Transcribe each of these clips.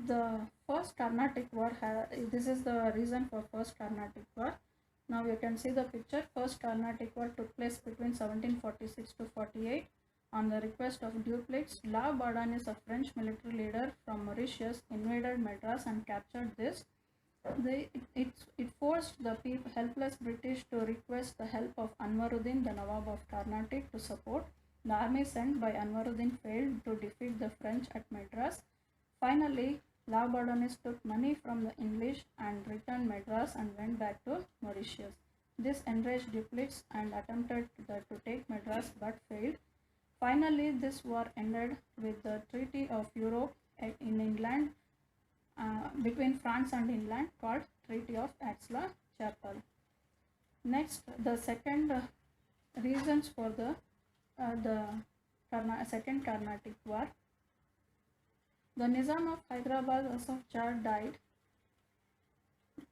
The first Carnatic War, this is the reason for first Carnatic War. Now you can see the picture. First Carnatic War took place between 1746 to 48 on the request of Dupleix. La Bourdonnais, a French military leader from Mauritius, invaded Madras and captured this. It forced the helpless British to request the help of Anwaruddin, the Nawab of Carnatic, to support. The army sent by Anwaruddin failed to defeat the French at Madras. Finally, La Bourdonnais took money from the English and returned Madras and went back to Mauritius. This enraged Dupleix and attempted to take Madras but failed. Finally, this war ended with the Treaty of Europe in England between France and England called Treaty of Aix-la-Chapelle. Next, the second reasons for the Second Carnatic War. The Nizam of Hyderabad Asaf Jah died.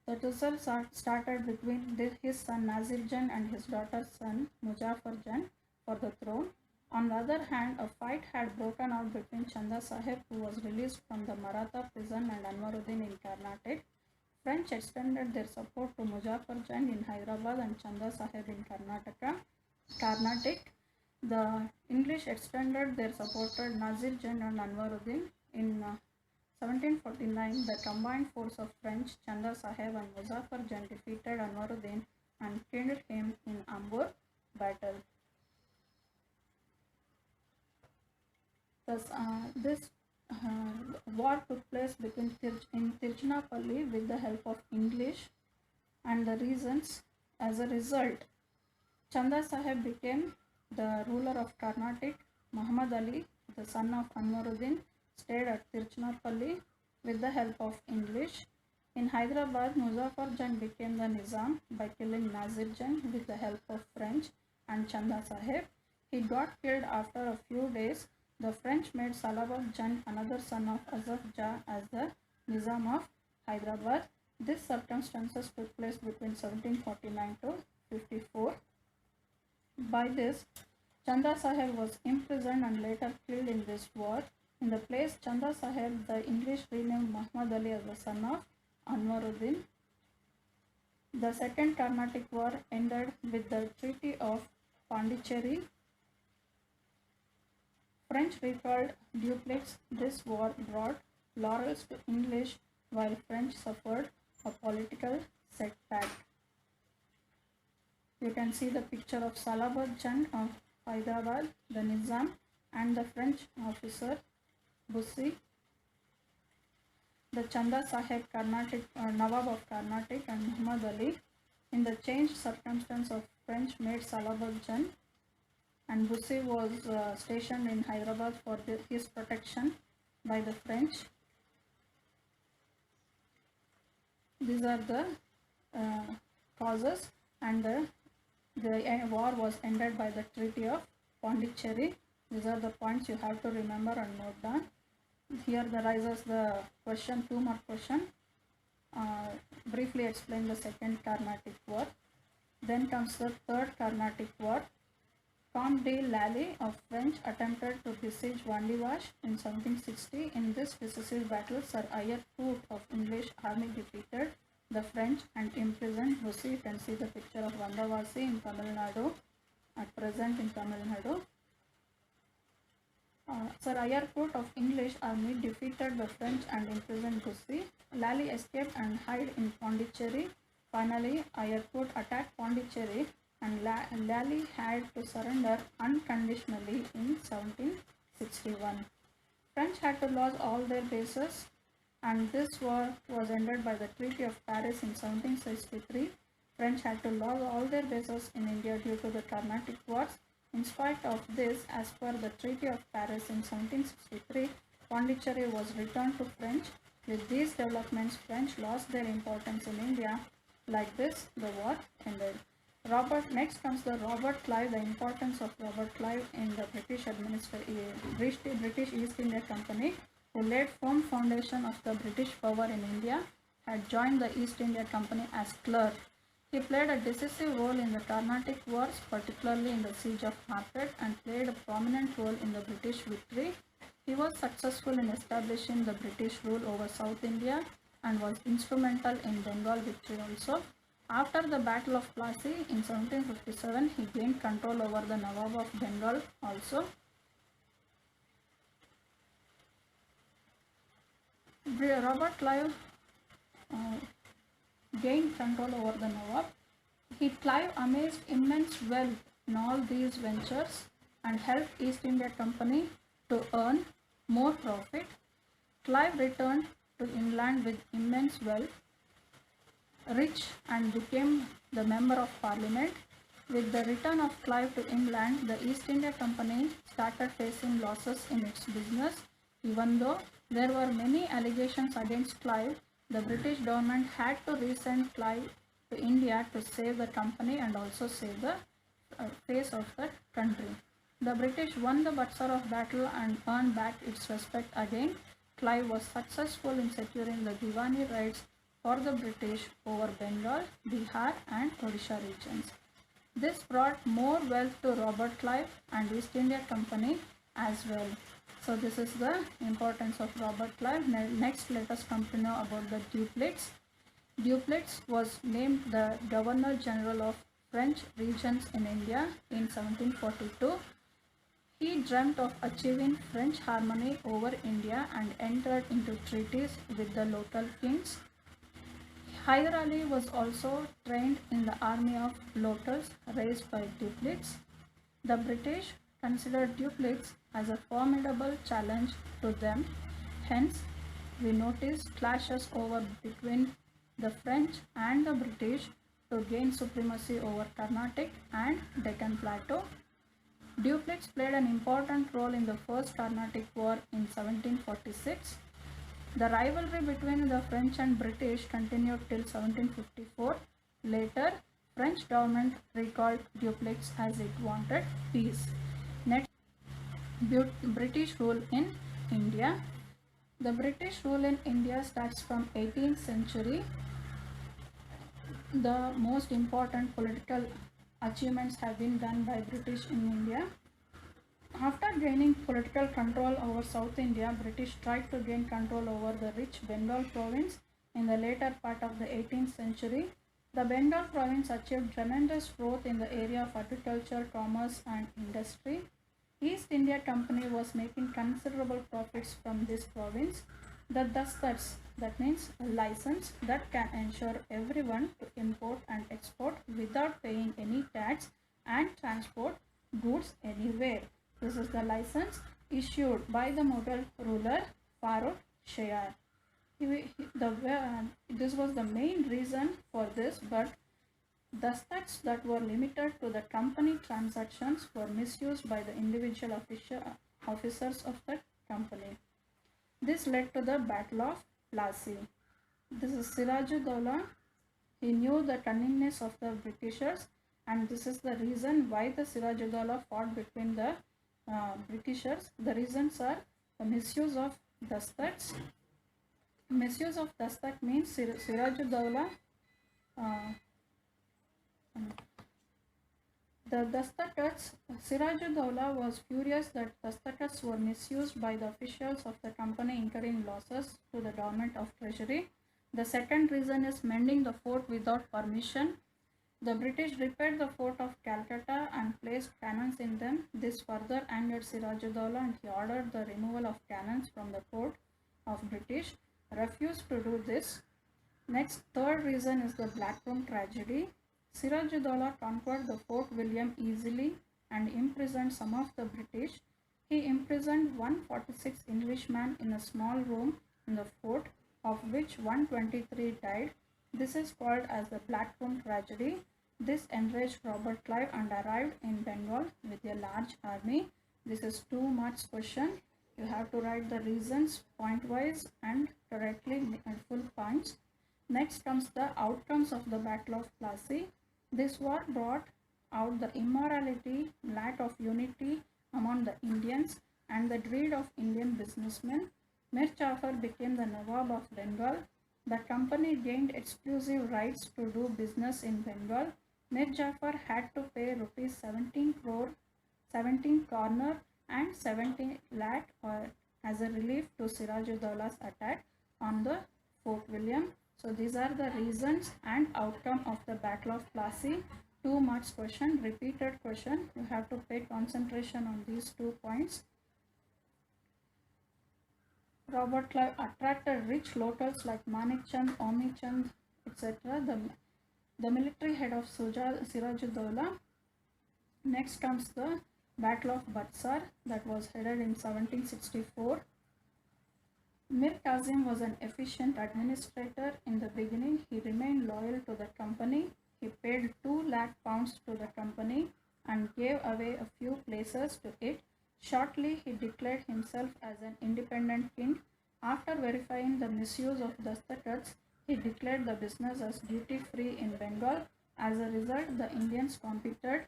The tussle started between his son Nazir Jan and his daughter's son Muzaffar Jan for the throne. On the other hand, a fight had broken out between Chanda Sahib, who was released from the Maratha prison, and Anwaruddin in Carnatic. French extended their support to Muzaffar Jan in Hyderabad and Chanda Sahib in Carnatic. The English extended their support to Nazir Jan and Anwaruddin. In 1749, the combined force of French, Chanda Sahib and Muzaffar Jan defeated Anwaruddin and killed him in Ambur battle. Thus, this war took place in Tiruchinappalli with the help of English, and the reasons, as a result, Chanda Sahib became the ruler of Carnatic. Muhammad Ali, the son of Anwaruddin, stayed at Tiruchinappalli with the help of English. In Hyderabad, Muzaffar Jan became the Nizam by killing Nazir Jan with the help of French and Chanda Sahib. He got killed after a few days. The French made Salabad Jan, another son of Asaf Jah, as the Nizam of Hyderabad. These circumstances took place between 1749 to 54. By this, Chanda Sahib was imprisoned and later killed in this war. In the place Chanda Sahib, the English renamed Muhammad Ali as the son of Anwaruddin. The Second Carnatic War ended with the Treaty of Pondicherry. French recalled Dupleix. This war brought laurels to English, while French suffered a political setback. You can see the picture of Salabad Jan of Hyderabad, the Nizam, and the French officer Bussy. The Chanda Sahib Nawab of Carnatic, and Muhammad Ali. In the changed circumstance of French made Salabad Jan, and Bussy was stationed in Hyderabad for his protection by the French. These are the causes, and the war was ended by the Treaty of Pondicherry. These are the points you have to remember and note down. Here arises the question, 2 mark question. Briefly explain the Second Carnatic War. Then comes the Third Carnatic War. Comte de Lally of French attempted to besiege Vandivash in 1760. In this decisive battle, Sir Eyre Foote of English army defeated the French and imprisoned Bussy. You can see the picture of Vandavasi in Tamil Nadu, at present in Tamil Nadu. Sir Eyre Foote of English army defeated the French and imprisoned Bussy. Lally escaped and hid in Pondicherry. Finally, Eyre Foote attacked Pondicherry, and Lally had to surrender unconditionally in 1761. French had to lose all their bases, and this war was ended by the Treaty of Paris in 1763. French had to lose all their bases in India due to the Carnatic Wars. In spite of this, as per the Treaty of Paris in 1763, Pondicherry was returned to French. With these developments, French lost their importance in India. Like this, the war ended. Next comes the Robert Clive. The importance of Robert Clive in the British East India Company, who laid firm foundation of the British power in India, had joined the East India Company as clerk. He played a decisive role in the Carnatic Wars, particularly in the Siege of Market, and played a prominent role in the British victory. He was successful in establishing the British rule over South India and was instrumental in Bengal victory also. After the Battle of Plassey in 1757, he gained control over the Nawab of Bengal also. Robert Clive gained control over the Nawab. Clive amassed immense wealth in all these ventures and helped East India Company to earn more profit. Clive returned to England with immense wealth, rich, and became the Member of Parliament. With the return of Clive to England, the East India Company started facing losses in its business. Even though there were many allegations against Clive, the British government had to resend Clive to India to save the company and also save the face of the country. The British won the Buxar battle and earned back its respect again. Clive was successful in securing the Diwani rights for the British over Bengal, Bihar and Odisha regions. This brought more wealth to Robert Clive and East India Company as well. So this is the importance of Robert Clive. Next, let us come to know about the Dupleix. Dupleix was named the Governor General of French regions in India in 1742. He dreamt of achieving French harmony over India and entered into treaties with the local kings. Hyder Ali was also trained in the army of Lotus raised by Dupleix. The British considered Dupleix as a formidable challenge to them. Hence, we notice clashes between the French and the British to gain supremacy over Carnatic and Deccan Plateau. Dupleix played an important role in the First Carnatic War in 1746. The rivalry between the French and British continued till 1754. Later, French government recalled Dupleix as it wanted peace. Next, British rule in India. The British rule in India starts from 18th century. The most important political achievements have been done by British in India. After gaining political control over South India, British tried to gain control over the rich Bengal province in the later part of the 18th century. The Bengal province achieved tremendous growth in the area of agriculture, commerce and industry. East India Company was making considerable profits from this province. The dastards, that means a license that can ensure everyone to import and export without paying any tax and transport goods anywhere. This is the license issued by the Mughal ruler Farrukh Shah. This was the main reason for this, but dastards that were limited to the company transactions were misused by the individual officers of the company. This led to the Battle of Plassey. This is Siraj-ud-Dowlah. He knew the cunningness of the Britishers, and this is the reason why the Siraj-ud-Dowlah fought between the Britishers. The reasons are the misuse of dastards. Misuse of dastard means Siraj-ud-Dowlah. The dastards, Siraj-ud-Dowlah was furious that dastards were misused by the officials of the company, incurring losses to the government of treasury. The second reason is mending the fort without permission. The British repaired the fort of Calcutta and placed cannons in them. This further angered Siraj-ud-Dowlah and he ordered the removal of cannons from the fort of British. Refused to do this. Next, third reason is the Black Room tragedy. Siraj-ud-Dowlah conquered the Fort William easily and imprisoned some of the British. He imprisoned 146 Englishmen in a small room in the fort, of which 123 died. This is called as the Black Room tragedy. This enraged Robert Clive and arrived in Bengal with a large army. This is 2 marks question. You have to write the reasons point-wise and correctly in full points. Next comes the outcomes of the Battle of Plassey. This war brought out the immorality, lack of unity among the Indians and the greed of Indian businessmen. Mir Jafar became the Nawab of Bengal. The company gained exclusive rights to do business in Bengal. Mir Jafar had to pay rupees 17 corner and 70 lakh or as a relief to Siraj-ud-Dowla's attack on the Fort William. So these are the reasons and outcome of the Battle of Plassey. 2 marks question, repeated question. You have to pay concentration on these 2 points. Robert Clive attracted rich locals like Manik Chand, Omni Chand, etc. The military head of Siraj-ud-Dowla. Next comes the Battle of Buxar that was headed in 1764. Mir Kazim was an efficient administrator in the beginning. He remained loyal to the company. He paid 2 lakh pounds to the company and gave away a few places to it. Shortly, he declared himself as an independent king. After verifying the misuse of dastakats, he declared the business as duty-free in Bengal. As a result, the Indians competed.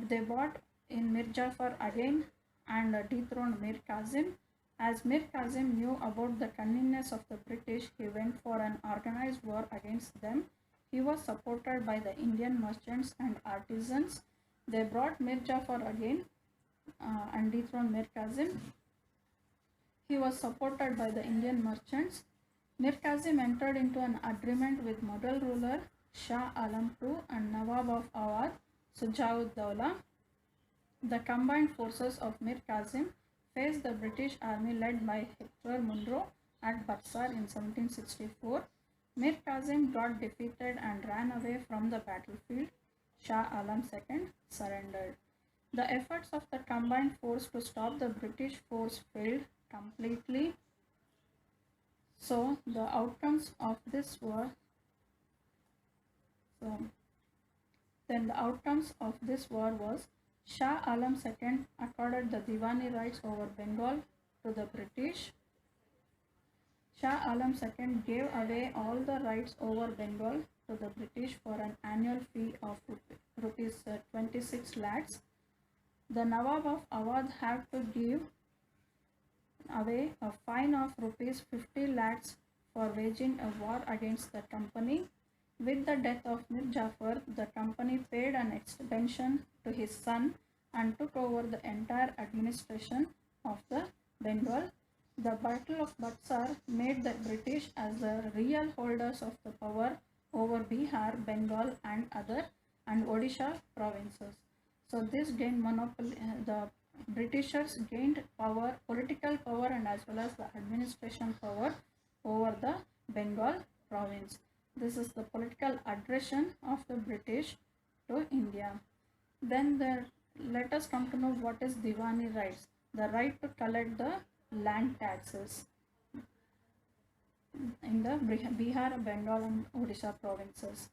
They bought in Mir Jafar again and dethroned Mir Kazim. As Mir Kazim knew about the cunningness of the British, he went for an organized war against them. He was supported by the Indian merchants and artisans. They brought Mir Jafar again and dethroned Mir Kazim. He was supported by the Indian merchants. Mir Kazim entered into an agreement with Mughal ruler Shah Alam II and Nawab of Awadh, Shuja-ud-Dowla. The combined forces of Mir Kazim faced the British army led by Hector Munro at Buxar in 1764. Mir Kazim got defeated and ran away from the battlefield. Shah Alam II surrendered. The efforts of the combined force to stop the British force failed completely. So the outcomes of this war, was Shah Alam II accorded the Diwani rights over Bengal to the British. Shah Alam II gave away all the rights over Bengal to the British for an annual fee of rupees 26 lakhs. The Nawab of Awadh had to give away a fine of rupees 50 lakhs for waging a war against the company. With the death of Mir Jafar, the company paid an extension to his son and took over the entire administration of the Bengal. The Battle of Buxar made the British as the real holders of the power over Bihar, Bengal and Odisha provinces. So this gained monopoly. The Britishers gained power, political power, and as well as the administration power over the Bengal province. This is the political aggression of the British to India. Then let us come to know what is Diwani rights. The right to collect the land taxes in the Bihar, Bengal and Odisha provinces.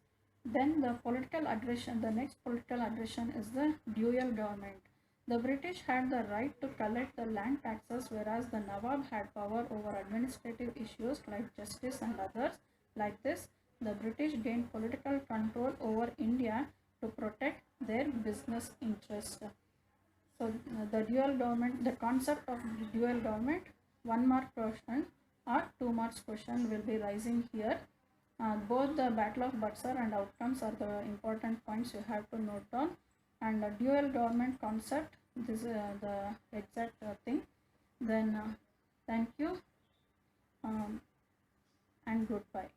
Then the political aggression, the next political aggression is the dual government. The British had the right to collect the land taxes, whereas the Nawab had power over administrative issues like justice and others. Like this, the British gained political control over India to protect their business interests. So the dual government, the concept of dual government, 1 mark question or 2 marks question will be rising here. Both the Battle of Buxar and outcomes are the important points you have to note down. And the dual government concept, this is the exact thing. Then thank you and goodbye.